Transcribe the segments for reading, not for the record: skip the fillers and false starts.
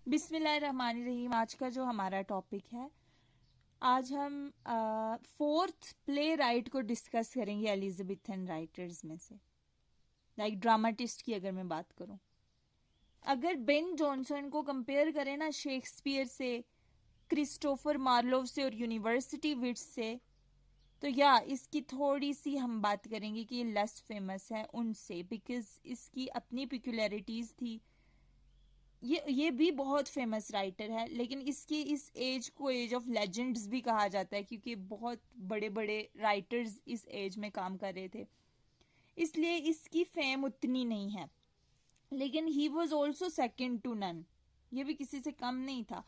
बिस्मिल्लाहिर्रहमानिर्रहीम। आज का जो हमारा टॉपिक है, आज हम फोर्थ प्ले राइट को डिस्कस करेंगे एलिजाबेथन राइटर्स में से। लाइक ड्रामाटिस्ट की अगर मैं बात करूं, अगर बेन जॉनसन को कंपेयर करें ना शेक्सपियर से, क्रिस्टोफर मार्लोव से और यूनिवर्सिटी विट्स से, तो या इसकी थोड़ी सी हम बात करेंगे कि ये लेस फेमस है उनसे, बिकॉज इसकी अपनी पिक्यूलरिटीज थी। ये भी बहुत फेमस राइटर है, लेकिन इसकी इस एज को एज ऑफ लेजेंड्स भी कहा जाता है, क्योंकि बहुत बड़े बड़े राइटर्स इस एज में काम कर रहे थे, इसलिए इसकी फेम उतनी नहीं है। लेकिन he was also second to none, ये भी किसी से कम नहीं था।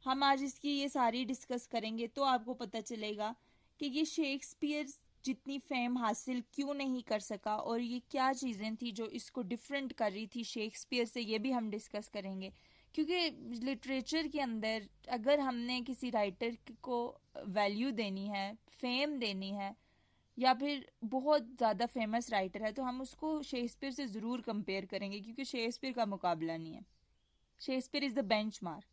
हम आज इसकी ये सारी डिस्कस करेंगे तो आपको पता चलेगा कि ये शेक्सपियर जितनी फेम हासिल क्यों नहीं कर सका और ये क्या चीज़ें थी जो इसको डिफरेंट कर रही थी शेक्सपियर से, ये भी हम डिस्कस करेंगे। क्योंकि लिटरेचर के अंदर अगर हमने किसी राइटर को वैल्यू देनी है, फेम देनी है, या फिर बहुत ज़्यादा फेमस राइटर है, तो हम उसको शेक्सपियर से ज़रूर कंपेयर करेंगे, क्योंकि शेक्सपियर का मुकाबला नहीं है। Shakespeare is the benchmark.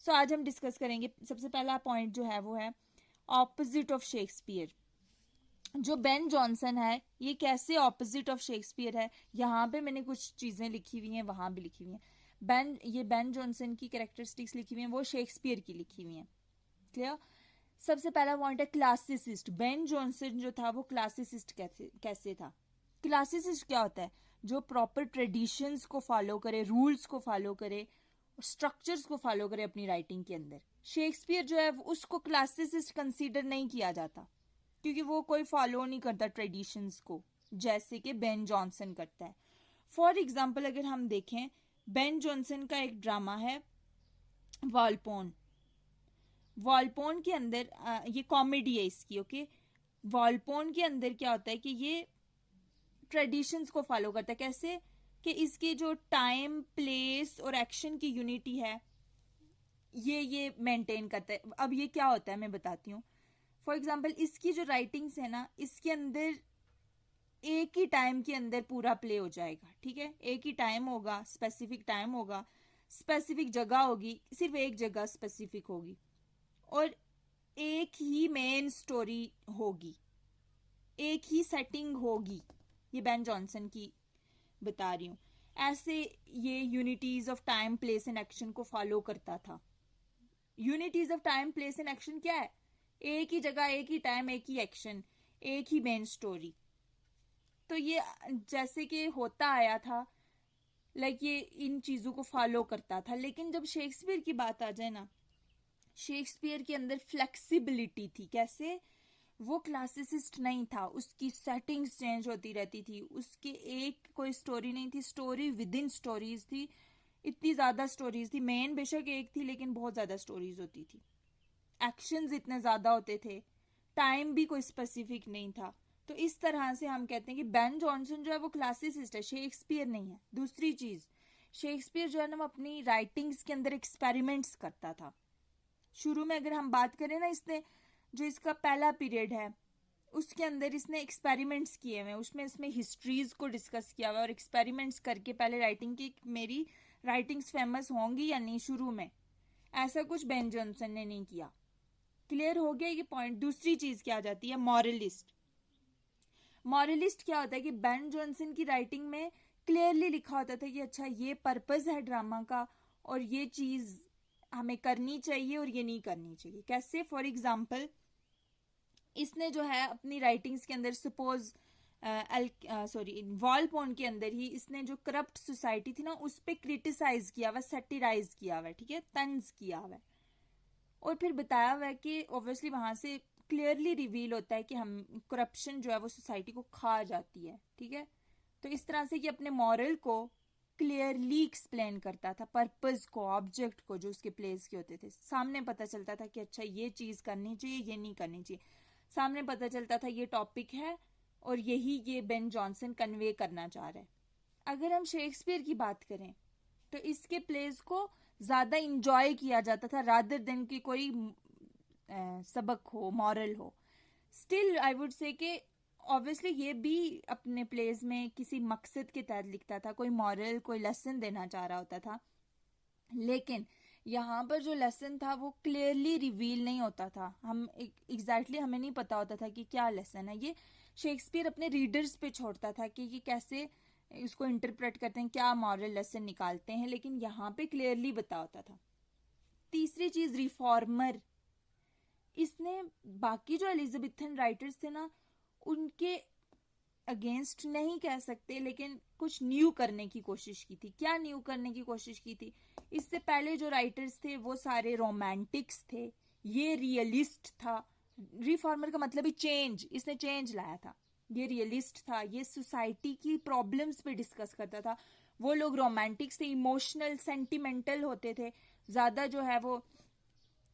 So आज हम डिस्कस करेंगे। सबसे पहला पॉइंट जो है वो है ऑपोजिट ऑफ शेक्सपियर। जो बेन जॉनसन है ये कैसे ऑपोजिट ऑफ शेक्सपियर है, यहाँ पे मैंने कुछ चीजें लिखी हुई हैं, वहां भी लिखी हुई हैं। ये बेन जॉनसन की कैरेक्टरिस्टिक्स लिखी हुई हैं, वो शेक्सपियर की लिखी हुई हैं। क्लियर। सबसे पहला पॉइंट है क्लासिसिस्ट। बेन जॉनसन जो था वो क्लासिसिस्ट कैसे था। क्लासिसिस्ट क्या होता है? जो प्रॉपर ट्रेडिशंस को फॉलो करे, रूल्स को फॉलो करे, स्ट्रक्चर्स को फॉलो करे अपनी राइटिंग के अंदर। शेक्सपियर जो है उसको क्लासिसिस्ट कंसीडर नहीं किया जाता, क्योंकि वो कोई फॉलो नहीं करता ट्रेडिशंस को, जैसे कि बेन जॉनसन करता है। फॉर एग्जाम्पल अगर हम देखें, बेन जॉनसन का एक ड्रामा है वॉलपोन। वॉलपोन के अंदर ये कॉमेडी है इसकी, ओके। वॉलपोन के अंदर क्या होता है कि ये ट्रेडिशंस को फॉलो करता है। कैसे? कि इसके जो टाइम, प्लेस और एक्शन की यूनिटी है ये मेंटेन करता है। अब ये क्या होता है मैं बताती हूँ। फॉर एग्जाम्पल इसकी जो राइटिंग्स है ना, इसके अंदर एक ही टाइम के अंदर पूरा प्ले हो जाएगा, ठीक है। एक ही टाइम होगा, स्पेसिफिक टाइम होगा, स्पेसिफिक जगह होगी, सिर्फ एक जगह स्पेसिफिक होगी, और एक ही मेन स्टोरी होगी, एक ही सेटिंग होगी। ये बेन जॉनसन की बता रही हूं। ऐसे ये unities of time, place and action को फॉलो करता था। Unities of time, place and action क्या है? एक ही जगह, एक ही टाइम, एक ही एक्शन, एक ही मेन स्टोरी। तो ये जैसे कि होता आया था, लाइक ये इन चीजों को फॉलो करता था। लेकिन जब शेक्सपियर की बात आ जाए ना, शेक्सपियर के अंदर फ्लेक्सिबिलिटी थी। कैसे? वो क्लासिसिस्ट नहीं था, उसकी सेटिंग्स चेंज होती रहती थी, उसके एक कोई स्टोरी नहीं थी, स्टोरी विद इन स्टोरीज थी। इतनी ज्यादा स्टोरीज थी, मेन बेशक एक थी लेकिन बहुत ज्यादा स्टोरीज होती थी, एक्शंस इतने ज्यादा होते थे, टाइम भी कोई स्पेसिफिक नहीं था। तो इस तरह से हम कहते हैं कि बेन जॉनसन जो है वो क्लासिसिस्ट है, शेक्सपियर नहीं है। दूसरी चीज, शेक्सपियर जो है ना वो अपनी राइटिंग्स के अंदर एक्सपेरिमेंट्स करता था। शुरू में अगर हम बात करें ना, इसने जो इसका पहला पीरियड है उसके अंदर इसने एक्सपेरिमेंट्स किए हुए, उसमें इसमें हिस्ट्रीज को डिस्कस किया हुआ और एक्सपेरिमेंट्स करके पहले राइटिंग की मेरी राइटिंग्स फेमस होंगी या नहीं, शुरू में ऐसा कुछ बेन जॉनसन ने नहीं किया। क्लियर हो गया ये पॉइंट। दूसरी चीज क्या आ जाती है? मॉरलिस्ट। मॉरलिस्ट क्या होता है कि बेन जॉनसन की राइटिंग में क्लियरली लिखा होता था कि अच्छा ये पर्पस है ड्रामा का और ये चीज हमें करनी चाहिए और ये नहीं करनी चाहिए। कैसे? फॉर एग्जाम्पल इसने जो है अपनी राइटिंग्स के अंदर सपोज वॉलपोन के अंदर ही इसने जो करप्ट सोसाइटी थी ना उस पर क्रिटिसाइज किया हुआ, सेटिराइज किया हुआ, ठीक है, तंज किया हुआ, और फिर बताया हुआ है कि ऑब्वियसली वहां से क्लियरली रिवील होता है कि हम करप्शन जो है वो सोसाइटी को खा जाती है, ठीक है। तो इस तरह से कि अपने मॉरल को क्लियरली एक्सप्लेन करता था, पर्पस को, ऑब्जेक्ट को, जो उसके प्लेस के होते थे। सामने पता चलता था कि अच्छा ये चीज करनी चाहिए, ये नहीं करनी चाहिए। सामने पता चलता था ये टॉपिक है और यही ये बेन जॉनसन कन्वे करना चाह रहा है। अगर हम शेक्सपियर की बात करें तो इसके प्लेस को ज्यादा इंजॉय किया जाता था, रादर देन कि कोई सबक हो, मॉरल हो। स्टिल आई वुड से कि ऑब्वियसली ये भी अपने प्लेस में किसी मकसद के तहत लिखता था, कोई मॉरल, कोई लेसन देना चाह रहा होता था। लेकिन यहाँ पर जो लेसन था वो क्लियरली रिवील नहीं होता था। हम एग्जैक्टली हमें नहीं पता होता था कि क्या लेसन है। ये शेक्सपियर अपने रीडर्स पे छोड़ता था कि ये कैसे इसको इंटरप्रेट करते हैं, क्या मॉरल लेसन निकालते हैं, लेकिन यहाँ पे क्लियरली बता होता था। तीसरी चीज, रिफॉर्मर। इसने बाकी जो एलिजाबेथन राइटर्स थे ना, उनके अगेंस्ट नहीं कह सकते, लेकिन कुछ न्यू करने की कोशिश की थी। क्या न्यू करने की कोशिश की थी? इससे पहले जो राइटर्स थे वो सारे रोमांटिक्स थे, ये रियलिस्ट था। रिफॉर्मर का मतलब ही चेंज, इसने चेंज लाया था। ये रियलिस्ट था, ये सोसाइटी की प्रॉब्लम्स पे डिस्कस करता था। वो लोग रोमांटिक्स थे, इमोशनल सेंटिमेंटल होते थे ज्यादा, जो है वो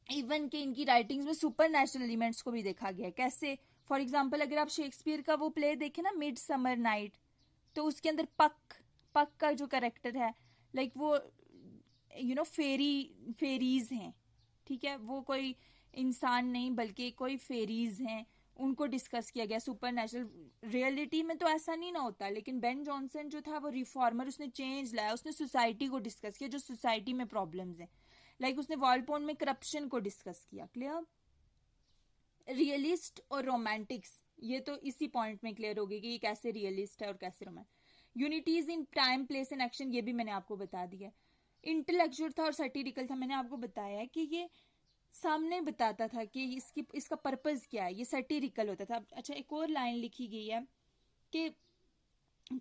इवन के इनकी राइटिंग्स में सुपर नेचुरल एलिमेंट्स को भी देखा गया है। कैसे? फॉर एग्जाम्पल अगर आप शेक्सपियर का वो प्ले देखें ना, मिड समर नाइट, तो उसके अंदर पक पक का जो करेक्टर है, लाइक वो फेरीज हैं, ठीक है, वो कोई इंसान नहीं बल्कि कोई फेरीज हैं, उनको डिस्कस किया गया सुपर नेचुरल। रियलिटी में तो ऐसा नहीं ना होता, लेकिन बेन जॉनसन जो था वो रिफॉर्मर, उसने चेंज लाया, उसने सोसाइटी को डिस्कस किया, जो सोसाइटी में प्रॉब्लम्स हैं। लाइक उसने वॉलपोन में करप्शन को डिस्कस किया। क्लियर? रियलिस्ट और रोमांटिक्स, ये तो इसी पॉइंट में क्लियर होगी कि ये कैसे रियलिस्ट है और कैसे romantic. Unities in time place and action, ये भी मैंने आपको बता दिया। इंटेलेक्चुअल था और सैटिरिकल था, मैंने आपको बताया कि ये सामने बताता था कि इसका पर्पस क्या है, ये सैटिरिकल होता था। अच्छा, एक और लाइन लिखी गई है कि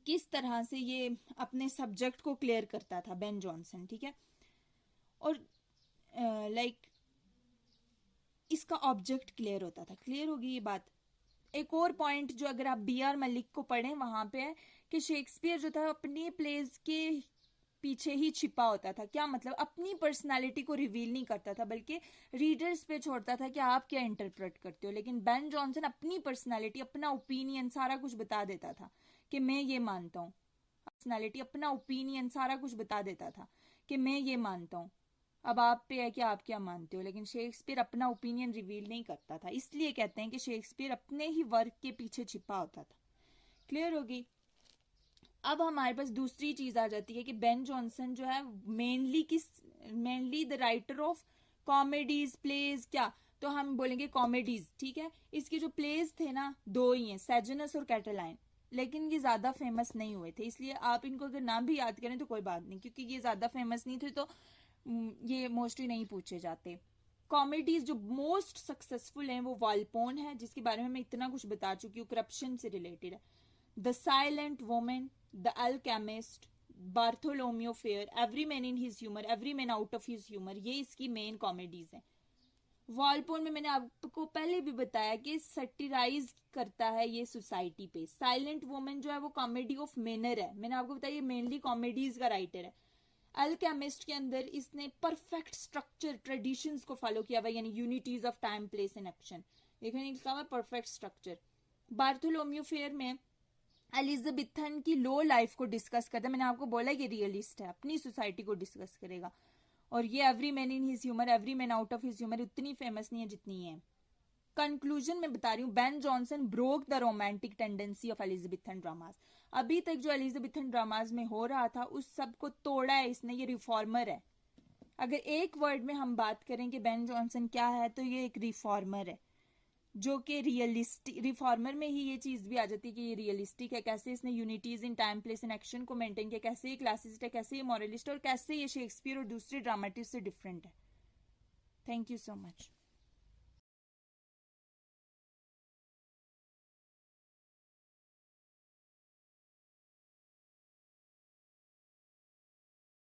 किस तरह से ये अपने सब्जेक्ट को क्लियर करता था बेन जॉनसन, ठीक है। और लाइक इसका ऑब्जेक्ट क्लियर होता था। क्लियर होगी ये बात? एक और पॉइंट जो अगर आप B.R. मलिक को पढ़ें वहां पे है कि शेक्सपियर जो था अपनी प्लेस के पीछे ही छिपा होता था। क्या मतलब? अपनी पर्सनालिटी को रिवील नहीं करता था, बल्कि रीडर्स पे छोड़ता था कि आप क्या इंटरप्रेट करते हो। लेकिन बेन जॉनसन अपनी पर्सनालिटी, अपना ओपिनियन सारा कुछ बता देता था कि मैं ये मानता हूँ। पर्सनालिटी, अपना ओपिनियन सारा कुछ बता देता था कि मैं ये मानता हूँ। अब आप पे है कि आप क्या मानते हो, लेकिन शेक्सपियर अपना ओपिनियन रिवील नहीं करता था। इसलिए कहते हैं कि शेक्सपियर अपने ही वर्क के पीछे छिपा होता था। क्लियर होगी? अब हमारे पास दूसरी चीज आ जाती है कि बेन जॉनसन जो है mainly the writer of comedies, plays. क्या? तो हम बोलेंगे कॉमेडीज, ठीक है। इसके जो प्लेज थे ना, दो ही हैं, सेजनस और कैटलाइन, लेकिन ये ज्यादा फेमस नहीं हुए थे। इसलिए आप इनको अगर नाम भी याद करें तो कोई बात नहीं, क्योंकि ये ज्यादा फेमस नहीं थे तो ये मोस्टली नहीं पूछे जाते। कॉमेडीज जो मोस्ट सक्सेसफुल हैं वो वालपोन है, जिसके बारे में मैं इतना कुछ बता चुकी हूँ, करप्शन से रिलेटेड है। The silent women, the alchemist, Bartolomeu fair, every man in his humour, every man out of his humour, ये इसकी मेन कॉमेडीज हैं। वॉलपोन में मैंने आपको पहले भी बताया कि सटिराइज करता है ये सोसाइटी पे। साइलेंट वोमेन जो है वो कॉमेडी ऑफ मेनर है, मैंने आपको बताया ये मेनली कॉमेडीज का राइटर है। अल्केमिस्ट के अंदर इसने परफेक्ट स्ट्रक्चर, ट्रेडिशंस को फॉलो किया हुआ, यानी unities of time place and action, देखने लिखा हुआ परफेक्ट स्ट्रक्चर। बार्थोलोमियो फेयर में एलिजाबेथन की लो लाइफ को डिस्कस करता है। मैंने आपको बोला कि रियलिस्ट है, अपनी सोसाइटी को डिस्कस करेगा। और ये every man in his humour, every man out of his humour उतनी फेमस नहीं है जितनी है। कंक्लूजन में बता रही हूँ, Ben Jonson broke the romantic tendency of Elizabethan dramas. अभी तक जो एलिजाबेथन ड्रामाज में हो रहा था उस सब को तोड़ा है इसने, ये रिफॉर्मर है। अगर एक वर्ड में हम बात करें कि बेन जॉनसन क्या है, तो ये एक रिफॉर्मर है, जो कि रियलिस्टिक। रिफॉर्मर में ही ये चीज भी आ जाती है कि ये रियलिस्टिक है, कैसे इसने unities in time place and action को मेंटेन किया, कैसे ये क्लासिस्ट है, कैसे ये मॉरलिस्ट है, और कैसे ये शेक्सपियर और दूसरे ड्रामेटिस्ट से डिफरेंट है। Thank you so much.